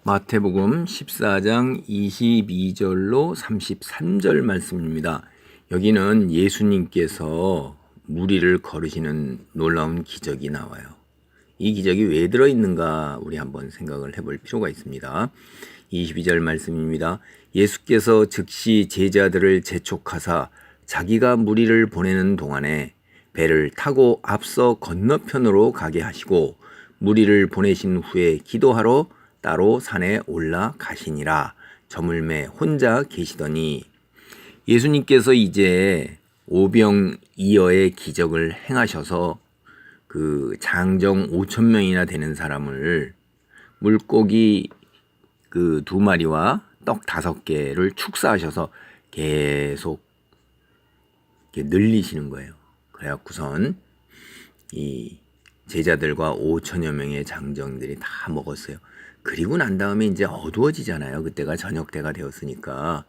마태복음 14장 22절로 33절 말씀입니다. 여기는 예수님께서 무리를 걸으시는 놀라운 기적이 나와요. 이 기적이 왜 들어있는가 우리 한번 생각을 해볼 필요가 있습니다. 22절 말씀입니다. 예수께서 즉시 제자들을 재촉하사 자기가 무리를 보내는 동안에 배를 타고 앞서 건너편으로 가게 하시고 무리를 보내신 후에 기도하러 따로 산에 올라가시니라. 저물매 혼자 계시더니 예수님께서 이제 오병이어의 기적을 행하셔서 그 장정 5,000명이나 되는 사람을 물고기 그 2마리와 떡 5개를 축사하셔서 계속 이렇게 늘리시는 거예요. 그래갖고선 이 제자들과 5,000여 명의 장정들이 다 먹었어요. 그리고 난 다음에 이제 어두워지잖아요. 그때가 저녁 때가 되었으니까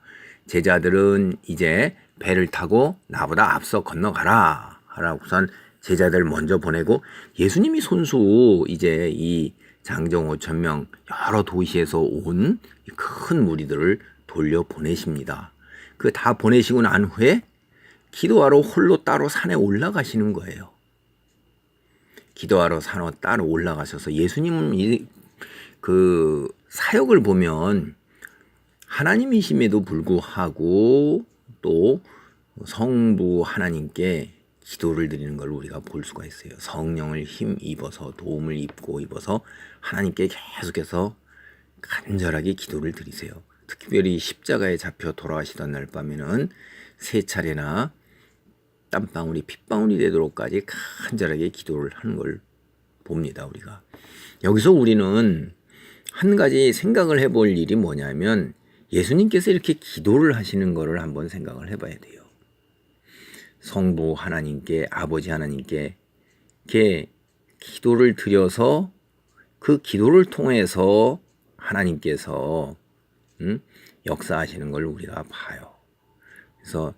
제자들은 이제 배를 타고 나보다 앞서 건너가라 하라고선 제자들 먼저 보내고 예수님이 손수 이제 이 장정 5,000명 여러 도시에서 온 큰 무리들을 돌려 보내십니다. 그 다 보내시고 난 후에 기도하러 홀로 따로 산에 올라가시는 거예요. 기도하러 산에 따로 올라가셔서 예수님은 그 사역을 보면 하나님이심에도 불구하고 또 성부 하나님께 기도를 드리는 걸 우리가 볼 수가 있어요. 성령을 힘입어서 도움을 입어서 하나님께 계속해서 간절하게 기도를 드리세요. 특별히 십자가에 잡혀 돌아가시던 날 밤에는 3차례나 땀방울이 핏방울이 되도록까지 간절하게 기도를 하는 걸 봅니다. 우리가 여기서 우리는 한 가지 생각을 해볼 일이 뭐냐면 예수님께서 이렇게 기도를 하시는 거를 한번 생각을 해봐야 돼요. 성부 하나님께 아버지 하나님께 이렇게 기도를 드려서 그 기도를 통해서 하나님께서 역사하시는 걸 우리가 봐요. 그래서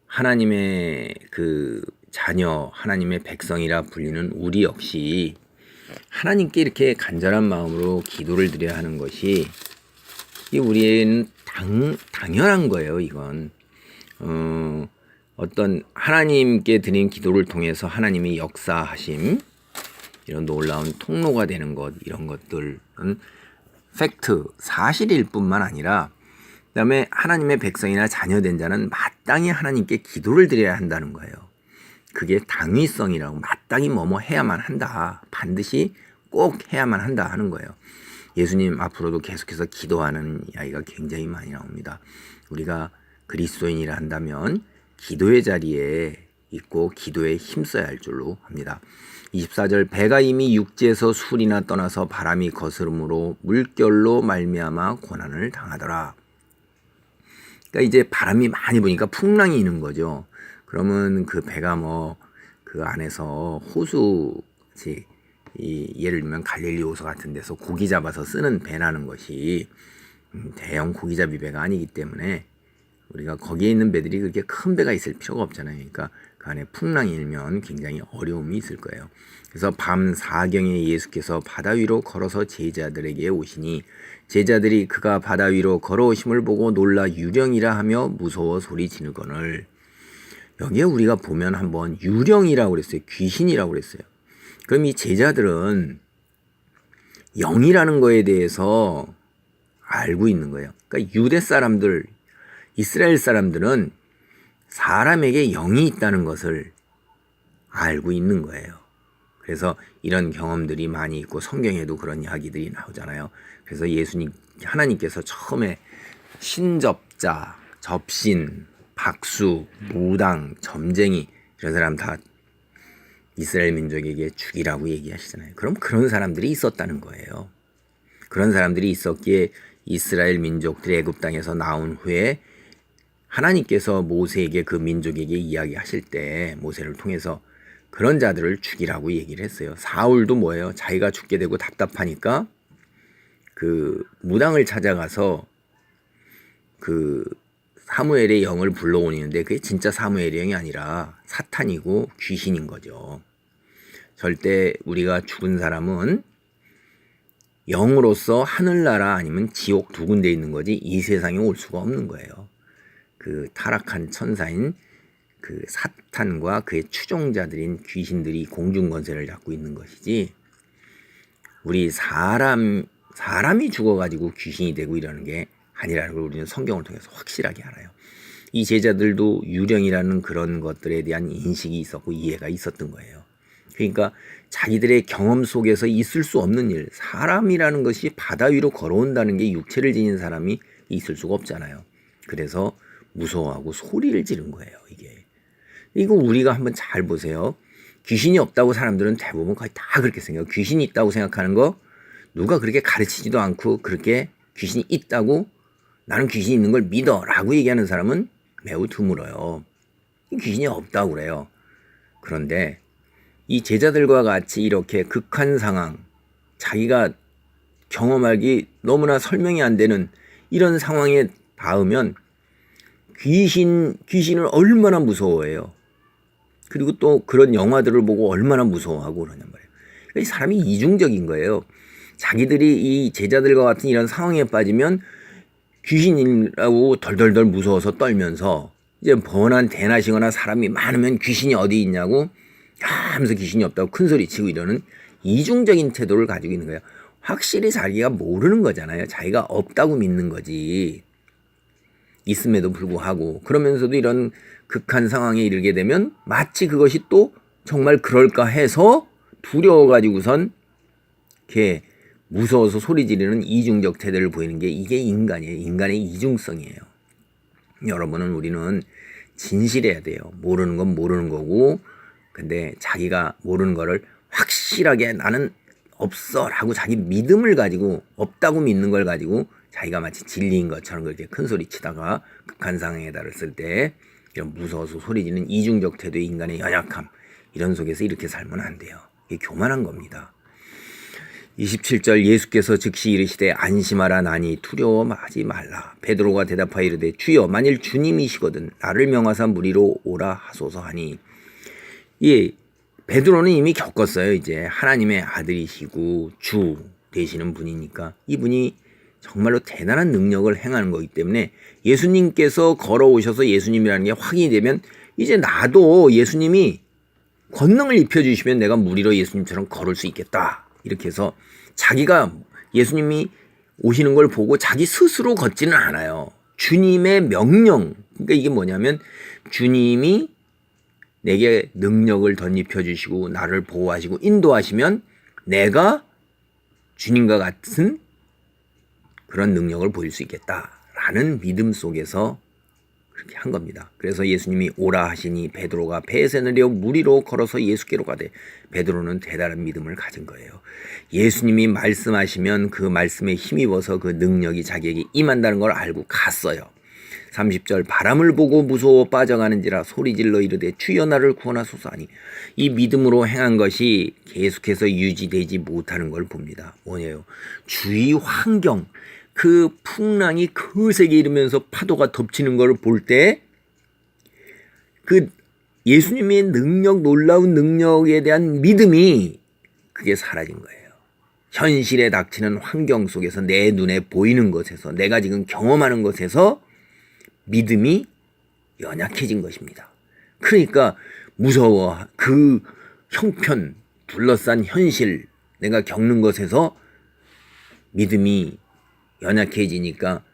하나님의 그 자녀, 하나님의 백성이라 불리는 우리 역시 하나님께 이렇게 간절한 마음으로 기도를 드려야 하는 것이 우리는 당연한 거예요. 이건 어떤 하나님께 드린 기도를 통해서 하나님이 역사하심 이런 놀라운 통로가 되는 것 이런 것들은 팩트, 사실일 뿐만 아니라 그다음에 하나님의 백성이나 자녀된 자는 마땅히 하나님께 기도를 드려야 한다는 거예요. 그게 당위성이라고 마땅히 뭐뭐 해야만 한다. 반드시 꼭 해야만 한다 하는 거예요. 예수님 앞으로도 계속해서 기도하는 이야기가 굉장히 많이 나옵니다. 우리가 그리스도인이라 한다면 기도의 자리에 있고 기도에 힘써야 할 줄로 합니다. 24절 배가 이미 육지에서 술이나 떠나서 바람이 거스름으로 물결로 말미암아 고난을 당하더라. 그러니까 이제 바람이 많이 부니까 풍랑이 있는 거죠. 그러면 그 배가 그 안에서 예를 들면 갈릴리 호수 같은 데서 고기 잡아서 쓰는 배라는 것이 대형 고기잡이 배가 아니기 때문에 우리가 거기에 있는 배들이 그렇게 큰 배가 있을 필요가 없잖아요. 그러니까 그 안에 풍랑이 일면 굉장히 어려움이 있을 거예요. 그래서 밤 4경에 예수께서 바다 위로 걸어서 제자들에게 오시니 제자들이 그가 바다 위로 걸어오심을 보고 놀라 유령이라 하며 무서워 소리 지르거늘. 여기에 우리가 보면 한번 유령이라고 그랬어요. 귀신이라고 그랬어요. 그럼 이 제자들은 영이라는 거에 대해서 알고 있는 거예요. 그러니까 유대 사람들, 이스라엘 사람들은 사람에게 영이 있다는 것을 알고 있는 거예요. 그래서 이런 경험들이 많이 있고 성경에도 그런 이야기들이 나오잖아요. 그래서 하나님께서 처음에 신접자, 접신, 박수, 무당, 점쟁이 이런 사람 다 이스라엘 민족에게 죽이라고 얘기하시잖아요. 그럼 그런 사람들이 있었다는 거예요. 그런 사람들이 있었기에 이스라엘 민족들이 애굽 땅에서 나온 후에 하나님께서 모세에게 그 민족에게 이야기하실 때 모세를 통해서 그런 자들을 죽이라고 얘기를 했어요. 사울도 뭐예요? 자기가 죽게 되고 답답하니까 그 무당을 찾아가서 그 사무엘의 영을 불러오는데 그게 진짜 사무엘의 영이 아니라 사탄이고 귀신인 거죠. 절대 우리가 죽은 사람은 영으로서 하늘나라 아니면 지옥 두 군데 있는 거지 이 세상에 올 수가 없는 거예요. 그 타락한 천사인 그 사탄과 그의 추종자들인 귀신들이 공중 권세를 잡고 있는 것이지, 우리 사람이 죽어가지고 귀신이 되고 이러는 게 아니라는 걸 우리는 성경을 통해서 확실하게 알아요. 이 제자들도 유령이라는 그런 것들에 대한 인식이 있었고 이해가 있었던 거예요. 그러니까 자기들의 경험 속에서 있을 수 없는 일, 사람이라는 것이 바다 위로 걸어온다는 게 육체를 지닌 사람이 있을 수가 없잖아요. 그래서 무서워하고 소리를 지른 거예요. 이거 우리가 한번 잘 보세요. 귀신이 없다고 사람들은 대부분 거의 다 그렇게 생각해요. 귀신이 있다고 생각하는 거 누가 그렇게 가르치지도 않고, 그렇게 귀신이 있다고 나는 귀신이 있는 걸 믿어 라고 얘기하는 사람은 매우 드물어요. 귀신이 없다고 그래요. 그런데 이 제자들과 같이 이렇게 극한 상황, 자기가 경험하기 너무나 설명이 안 되는 이런 상황에 닿으면 귀신을 얼마나 무서워해요. 그리고 또 그런 영화들을 보고 얼마나 무서워하고 그러냔 말이에요. 그러니까 사람이 이중적인 거예요. 자기들이 이 제자들과 같은 이런 상황에 빠지면 귀신이라고 덜덜덜 무서워서 떨면서, 이제 번한 대낮이거나 사람이 많으면 귀신이 어디 있냐고 하면서 귀신이 없다고 큰소리치고 이러는 이중적인 태도를 가지고 있는 거예요. 확실히 자기가 모르는 거잖아요. 자기가 없다고 믿는 거지. 있음에도 불구하고. 그러면서도 이런 극한 상황에 이르게 되면 마치 그것이 또 정말 그럴까 해서 두려워가지고선 이렇게 무서워서 소리 지르는 이중적 태도를 보이는 게, 이게 인간이에요. 인간의 이중성이에요. 여러분은, 우리는 진실해야 돼요. 모르는 건 모르는 거고, 근데 자기가 모르는 거를 확실하게 나는 없어 라고 자기 믿음을 가지고, 없다고 믿는 걸 가지고 자기가 마치 진리인 것처럼 그렇게 큰 소리 치다가 극한 상황에 달했을 때 이런 무서워서 소리 지르는 이중적 태도의 인간의 연약함, 이런 속에서 이렇게 살면 안 돼요. 이게 교만한 겁니다. 27절, 예수께서 즉시 이르시되 안심하라, 나니 두려워하지 말라. 베드로가 대답하여 이르되 주여, 만일 주님이시거든 나를 명하사 무리로 오라 하소서 하니. 예, 베드로는 이미 겪었어요. 이제 하나님의 아들이시고 주 되시는 분이니까 이분이 정말로 대단한 능력을 행하는 거기 때문에 예수님께서 걸어오셔서 예수님이라는 게 확인이 되면 이제 나도 예수님이 권능을 입혀주시면 내가 무리로 예수님처럼 걸을 수 있겠다. 이렇게 해서 자기가 예수님이 오시는 걸 보고 자기 스스로 걷지는 않아요. 주님의 명령. 그러니까 이게 뭐냐면 주님이 내게 능력을 덧입혀 주시고 나를 보호하시고 인도하시면 내가 주님과 같은 그런 능력을 보일 수 있겠다라는 믿음 속에서 그렇게 한 겁니다. 그래서 예수님이 오라 하시니 베드로가 배에 내려 무리로 걸어서 예수께로 가되, 베드로는 대단한 믿음을 가진 거예요. 예수님이 말씀하시면 그 말씀에 힘입어서 그 능력이 자기에게 임한다는 걸 알고 갔어요. 30절, 바람을 보고 무서워 빠져가는지라 소리질러 이르되 주여 나를 구원하소서 하니. 이 믿음으로 행한 것이 계속해서 유지되지 못하는 걸 봅니다. 뭐냐요? 주위 환경, 그 풍랑이 거세게 일으면서 파도가 덮치는 걸 볼 때 그 예수님의 능력, 놀라운 능력에 대한 믿음이 그게 사라진 거예요. 현실에 닥치는 환경 속에서, 내 눈에 보이는 것에서, 내가 지금 경험하는 것에서 믿음이 연약해진 것입니다. 그러니까 무서워, 그 형편, 둘러싼 현실, 내가 겪는 것에서 믿음이 연약해지니까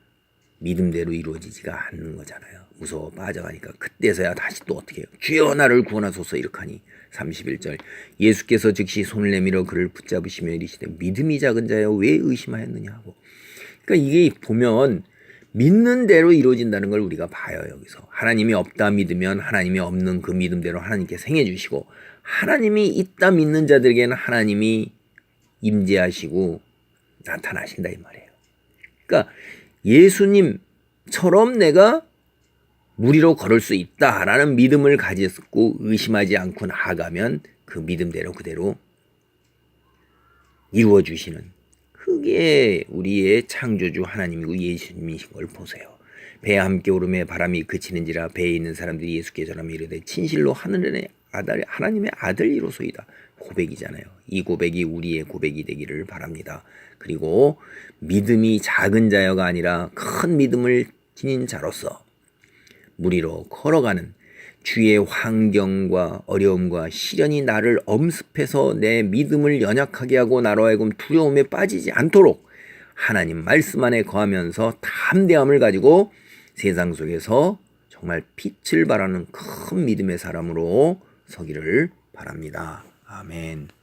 믿음대로 이루어지지가 않는 거잖아요. 무서워 빠져가니까. 그때서야 다시 또 어떻게 해요? 주여 나를 구원하소서 이렇게 하니. 31절, 예수께서 즉시 손을 내밀어 그를 붙잡으시며 이르시되 믿음이 작은 자여 왜 의심하였느냐 하고. 그러니까 이게 보면 믿는 대로 이루어진다는 걸 우리가 봐요. 여기서 하나님이 없다 믿으면 하나님이 없는 그 믿음대로 하나님께서 행해 주시고, 하나님이 있다 믿는 자들에게는 하나님이 임재하시고 나타나신다 이 말이에요. 그러니까 예수님처럼 내가 무리로 걸을 수 있다라는 믿음을 가졌고 의심하지 않고 나아가면 그 믿음대로 그대로 이루어주시는, 그게 우리의 창조주 하나님이고 예수님이신 걸 보세요. 배와 함께 오름에 바람이 그치는지라 배에 있는 사람들이 예수께 전하며 이르되 진실로 하늘에 하나님의 아들이로소이다. 고백이잖아요. 이 고백이 우리의 고백이 되기를 바랍니다. 그리고 믿음이 작은 자여가 아니라 큰 믿음을 지닌 자로서 무리로 걸어가는 주의 환경과 어려움과 시련이 나를 엄습해서 내 믿음을 연약하게 하고 나로 하여금 두려움에 빠지지 않도록 하나님 말씀 안에 거하면서 담대함을 가지고 세상 속에서 정말 빛을 발하는 큰 믿음의 사람으로 서기를 바랍니다. 아멘.